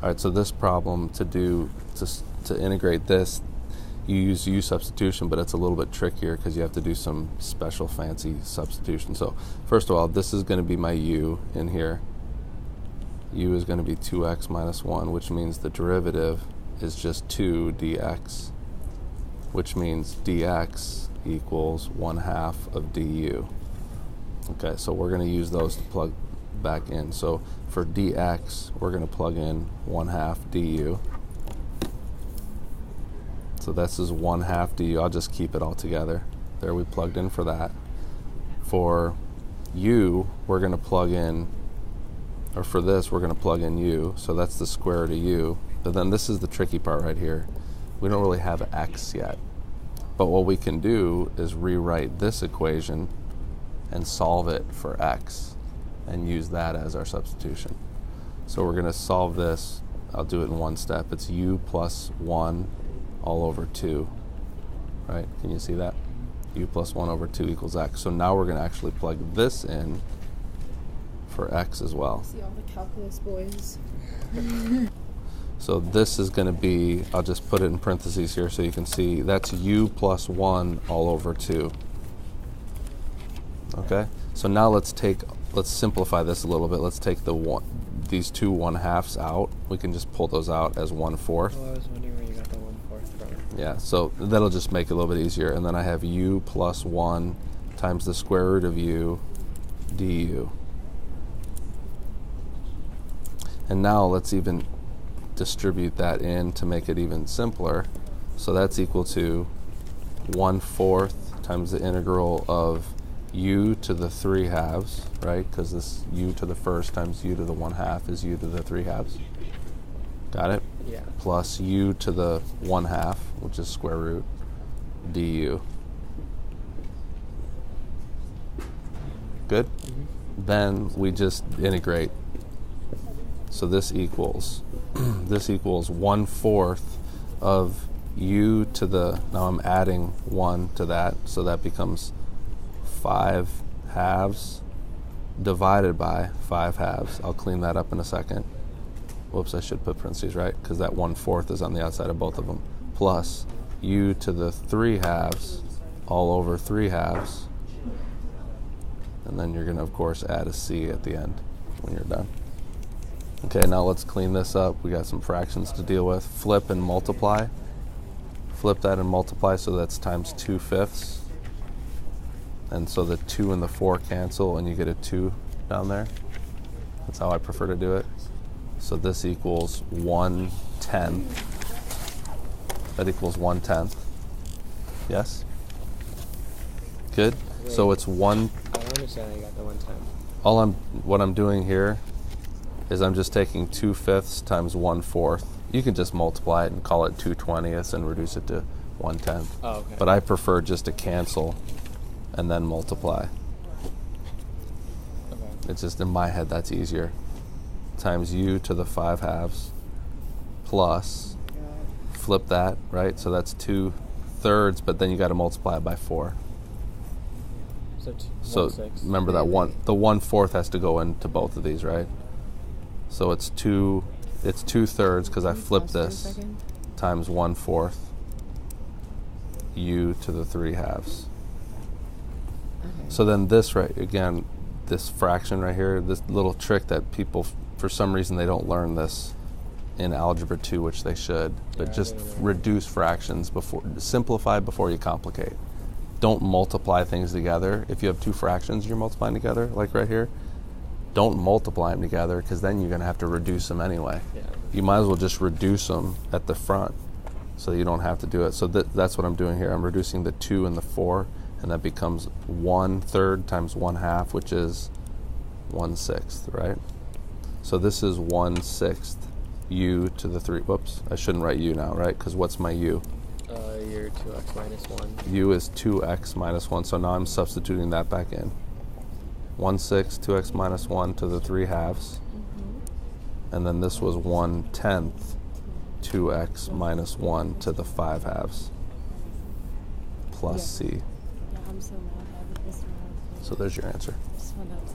All right, so this problem to integrate this, you use U substitution, but it's a little bit trickier because you have to do some special fancy substitution. So first of all, this is going to be my U in here. U is going to be 2x minus 1, which means the derivative is just 2 dx, which means dx equals 1/2 of du. Okay, so we're going to use those to plug back in. So for dx, we're going to plug in 1/2 du. So this is 1/2 du. I'll just keep it all together. There, we plugged in for that. For u, we're going to plug in, or for this, we're going to plug in u. So that's the square root of u. But then this is the tricky part right here. We don't really have x yet. But what we can do is rewrite this equation and solve it for x and use that as our substitution. So we're going to solve this. I'll do it in one step. It's u plus 1 all over 2, right? Can you see that? U plus 1 over 2 equals x. So now we're going to actually plug this in for x as well. See all the calculus boys. So this is going to be, I'll just put it in parentheses here so you can see, that's u plus 1 all over 2. Okay? So now let's simplify this a little bit. Let's take these two 1/2s out. We can just pull those out as 1/4. Oh, I was wondering where you got the 1/4 from. Yeah, so that'll just make it a little bit easier. And then I have u plus 1 times the square root of u du. And now let's even distribute that in to make it even simpler. So that's equal to 1/4 times the integral of u to the 3/2, right? Because this u to the first times u to the 1/2 is u to the 3/2. Got it? Yeah. Plus u to the 1/2, which is square root du. Good? Mm-hmm. Then we just integrate. So this equals 1/4 of u to the, now I'm adding 1 to that, so that becomes 5/2 divided by 5/2. I'll clean that up in a second. Whoops, I should put parentheses, right? Because that 1/4 is on the outside of both of them. Plus u to the 3/2 all over 3/2. And then you're going to, of course, add a c at the end when you're done. Okay, now let's clean this up. We got some fractions to deal with. Flip and multiply. Flip that and multiply, so that's times 2/5. And so the 2 and the 4 cancel, and you get a 2 down there. That's how I prefer to do it. So this equals 1/10. That equals 1/10. Yes? Good? Wait, so it's 1. I don't understand how you got the 1/10. What I'm doing here is I'm just taking 2/5 times 1/4. You can just multiply it and call it 2/20 and reduce it to 1/10. Oh, okay. But I prefer just to cancel and then multiply. Okay. It's just in my head that's easier. Times u to the 5/2 plus, flip that, right? So that's 2/3, but then you got to multiply it by 4. So 1/6. remember that the 1/4 has to go into both of these, right? So it's 2/3 because I flipped this times 1/4 u to the 3/2. Okay. So then this right again, this fraction right here, this little trick that people for some reason they don't learn this in algebra 2, which they should, but Yeah, just I didn't reduce fractions simplify before you complicate. Don't multiply things together. If you have two fractions you're multiplying together, like right here, don't multiply them together because then you're going to have to reduce them anyway. Yeah. You might as well just reduce them at the front so you don't have to do it. So that's what I'm doing here. I'm reducing the 2 and the 4, and that becomes 1/3 times 1/2, which is 1/6, right? So this is 1/6 u to the 3. Whoops, I shouldn't write u now, right? Because what's my u? Your 2x minus 1. U is 2x minus 1, so now I'm substituting that back in. 1/6, 2x minus 1 to the 3/2. And then this was 1/10, 2x minus 1 to the 5/2 plus c. Yeah, I'm so mad. I have this one. So there's your answer. Just found out.